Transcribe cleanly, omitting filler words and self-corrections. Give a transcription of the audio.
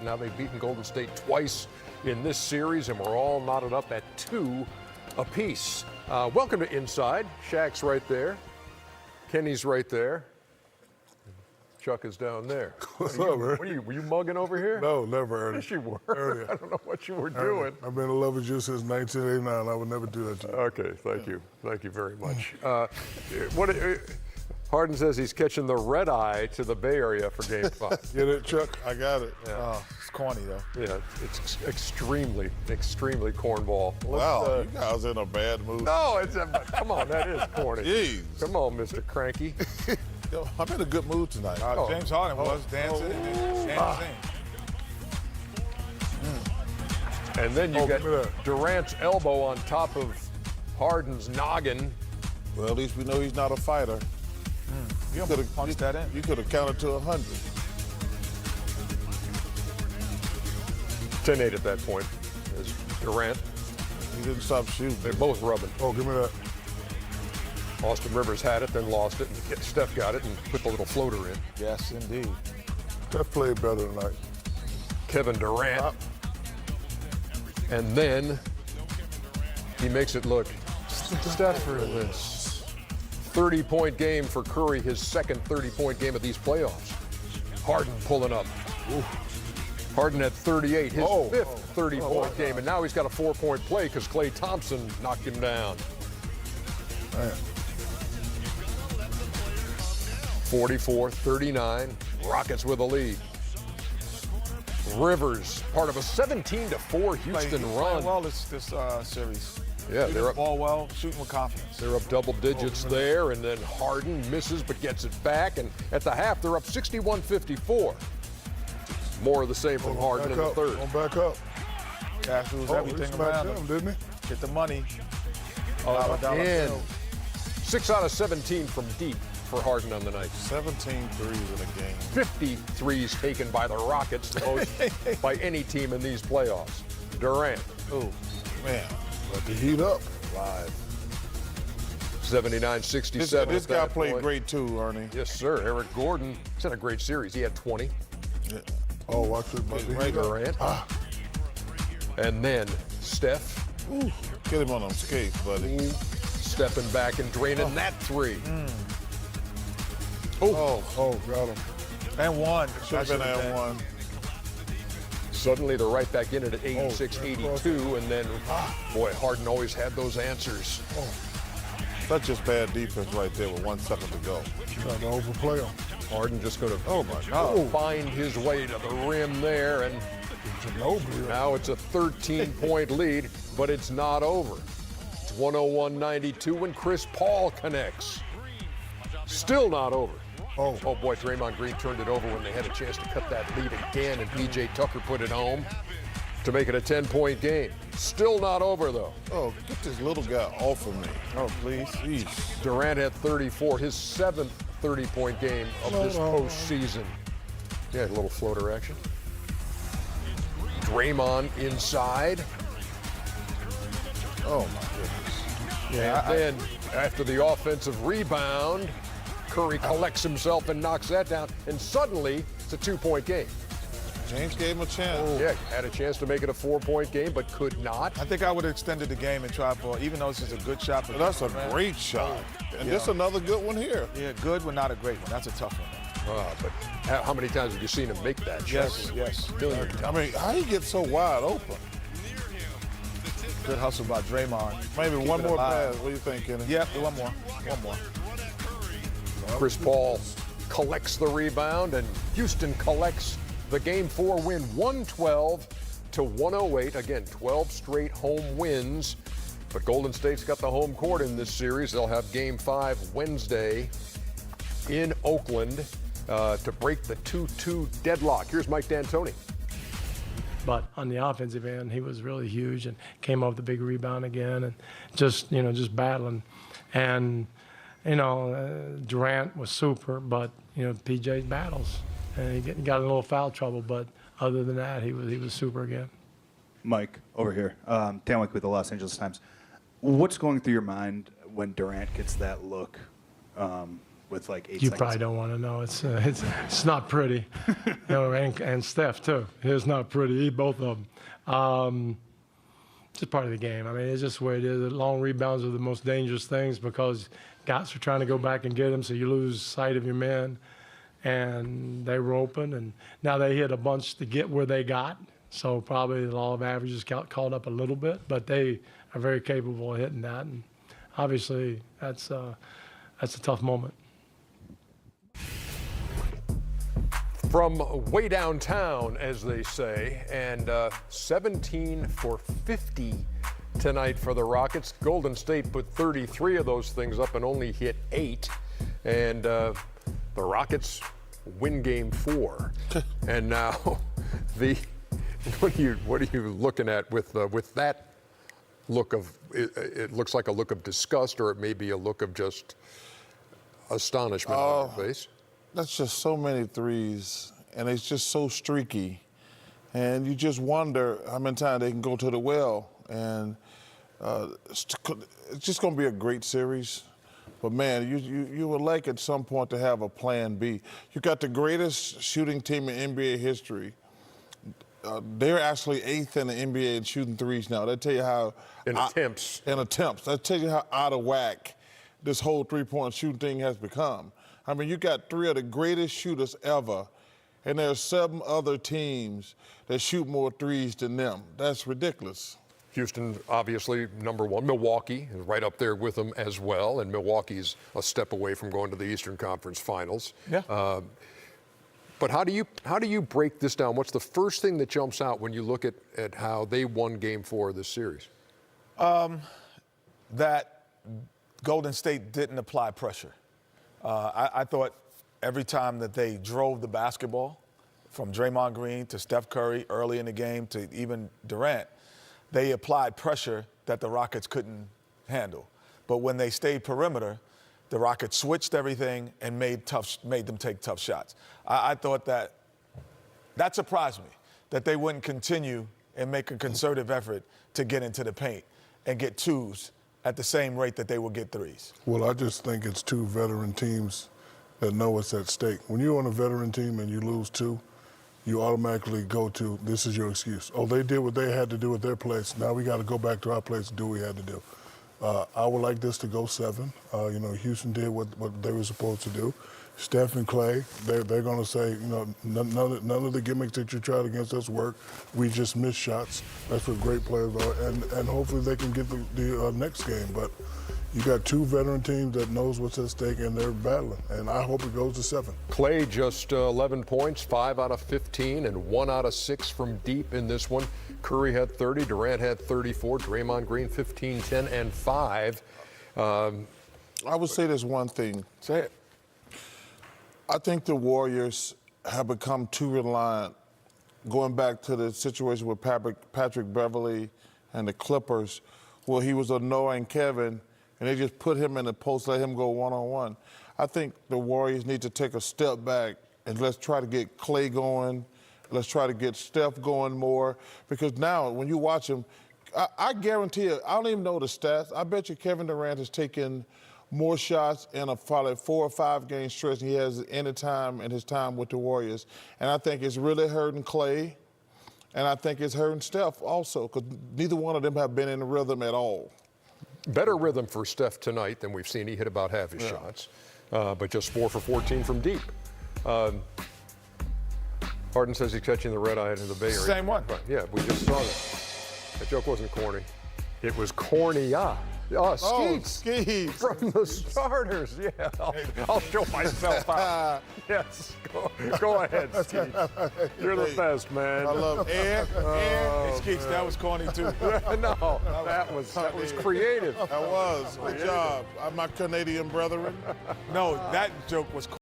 Now they've beaten Golden State twice in this series, and we're all knotted up at 2 apiece. Welcome to Inside. Shaq's right there. Kenny's right there. Chuck is down there. What's up, man? Were you mugging over here? No, never, Ernie. Yes, you were. Ernie. I don't know what you were doing. I've been in love with you since 1989. I would never do that to you. Okay, thank you. Thank you very much. Harden says he's catching the red eye to the Bay Area for Game 5. Get it, Chuck? I got it. Yeah. Oh, it's corny, though. Yeah, it's extremely cornball. Wow, you guys in a bad mood. No, come on, that is corny. Jeez. Come on, Mr. Cranky. Yo, I'm in a good mood tonight. James Harden was dancing. And then you got Durant's elbow on top of Harden's noggin. Well, at least we know he's not a fighter. You could have punched that in. You could have counted to 100. 10-8 at that point. As Durant, He didn't stop shooting. they're both rubbing. Oh, give me that. Austin Rivers had it, then lost it. And Steph got it and put the little floater in. Yes, indeed. Steph played better tonight. Kevin Durant. And then he makes it look Steph-less. 30-point game for Curry, his second 30-point game of these playoffs. Harden pulling up. Ooh. Harden at 38, his fifth 30-point game, and now he's got a 4-point play because Klay Thompson knocked him down. Man. 44-39, Rockets with a lead. Rivers, part of a 17-4 Houston run. Well, this series. Yeah, they're up. Ball well, shooting with confidence. They're up double digits there, and then Harden misses but gets it back, and at the half they're up 61-54. More of the same from Harden in the third. Going back up. Cash rules He everything smacked around him, him. didn't he? Get the money. Again, 6 out of 17 from deep for Harden on the night. 17 threes in a game. 50 threes taken by the Rockets, the most by any team in these playoffs. Durant. Oh, man. Let the heat up. Live. 79-67. This guy played great too, Ernie. Yes, sir. Eric Gordon. He's had a great series. He had 20. Yeah. Oh, watch it, buddy. Right, Durant. And then Steph. Ooh. Get him on them skates, buddy. Stepping back and draining that three. Oh, got him. And one. Should have been at one. Suddenly they're right back in it at 86-82, and then, boy, Harden always had those answers. That's just bad defense right there with 1 second to go. Trying to overplay him. Harden just going to find his way to the rim there, and now it's a 13-point lead, but it's not over. It's 101-92 when Chris Paul connects. Still not over. Oh boy, Draymond Green turned it over when they had a chance to cut that lead again, and P.J. Tucker put it home to make it a 10-point game. Still not over, though. Oh, get this little guy off of me. Oh, please. Jeez. Durant had 34, his 7th 30-point game of this postseason. Yeah, a little floater action. Draymond inside. Oh, my goodness. Yeah, and then after the offensive rebound, Curry collects himself and knocks that down, and suddenly it's a 2-point game. James gave him a chance. Yeah, had a chance to make it a 4-point game, but could not. I think I would have extended the game and tried for, even though this is a good shot. For That's a great shot. And this another good one here. Yeah, good but not a great one. That's a tough one. But how many times have you seen him make that shot? Yes. Million times. I mean, how he get so wide open? Good hustle by Draymond. Maybe one more pass. What do you think, Kenny? Yep, one more. Chris Paul collects the rebound, and Houston collects the Game 4 win, 112-108. Again, 12 straight home wins. But Golden State's got the home court in this series. They'll have Game 5 Wednesday in Oakland to break the 2-2 deadlock. Here's Mike D'Antoni. But on the offensive end, he was really huge and came up with a big rebound again, and just battling. And Durant was super, but PJ's battles, and he got in a little foul trouble. But other than that, he was super again. Mike, over here, Dan Wick with the Los Angeles Times. What's going through your mind when Durant gets that look with like 8 You seconds. probably don't want to know. It's not pretty. And Steph too. It's not pretty. Both of them. It's just part of the game. I mean, it's just the way it is. Long rebounds are the most dangerous things because guys are trying to go back and get them, so you lose sight of your men. And they were open, and now they hit a bunch to get where they got. So probably the law of averages got caught up a little bit, but they are very capable of hitting that. And obviously, that's a tough moment. From way downtown, as they say, and 17 for 50 tonight for the Rockets. Golden State put 33 of those things up and only hit 8. And the Rockets win Game 4. And now, what are you looking at with that look of? It looks like a look of disgust, or it may be a look of just astonishment on your face. That's just so many threes, and it's just so streaky. And you just wonder how many times they can go to the well. And it's just going to be a great series. But, man, you would like at some point to have a plan B. You got the greatest shooting team in NBA history. They're actually 8th in the NBA in shooting threes now. That tell you how In attempts. That tell you how out of whack this whole three-point shooting thing has become. I mean, you got 3 of the greatest shooters ever, and there are 7 other teams that shoot more threes than them. That's ridiculous. Houston, obviously, number 1. Milwaukee is right up there with them as well, and Milwaukee's a step away from going to the Eastern Conference Finals. Yeah. But how do you break this down? What's the first thing that jumps out when you look at how they won Game 4 of this series? That Golden State didn't apply pressure. I thought every time that they drove the basketball, from Draymond Green to Steph Curry early in the game to even Durant, they applied pressure that the Rockets couldn't handle. But when they stayed perimeter, the Rockets switched everything and made them take tough shots. I thought that surprised me, that they wouldn't continue and make a concerted effort to get into the paint and get twos at the same rate that they would get threes. Well, I just think it's 2 veteran teams that know what's at stake. When you're on a veteran team and you lose 2, you automatically go to, this is your excuse. Oh, they did what they had to do at their place. Now we got to go back to our place and do what we had to do. I would like this to go 7. Houston did what they were supposed to do. Steph and Clay, they're going to say, none of the gimmicks that you tried against us work. We just missed shots. That's what great players are. And hopefully they can get the next game. But you got 2 veteran teams that knows what's at stake, and they're battling. And I hope it goes to 7. Clay just 11 points, 5 out of 15, and 1 out of 6 from deep in this one. Curry had 30, Durant had 34, Draymond Green 15, 10, and 5. I would say there's one thing. Say it. I think the Warriors have become too reliant, going back to the situation with Patrick Beverley and the Clippers, where he was annoying Kevin, and they just put him in the post, let him go one-on-one. I think the Warriors need to take a step back and let's try to get Clay going. Let's try to get Steph going more, because now when you watch him, I guarantee you, I don't even know the stats. I bet you Kevin Durant has taken more shots in a probably 4 or 5 game stretch than he has any time in his time with the Warriors. And I think it's really hurting Clay, and I think it's hurting Steph also, because neither one of them have been in the rhythm at all. Better rhythm for Steph tonight than we've seen. He hit about half his shots, but just 4 for 14 from deep. Harden says he's catching the red eye in the Bay Area. Same one. Right. Yeah, we just saw that. That joke wasn't corny. It was corny-ah. Skeets. Skeets. From the starters, yeah. I'll show myself out. Yes, go ahead, Skeets. You're the best, man. I love Ed. Hey, Skeets, that was corny too. No, that was creative. That was. Good job. My Canadian brethren. No, that joke was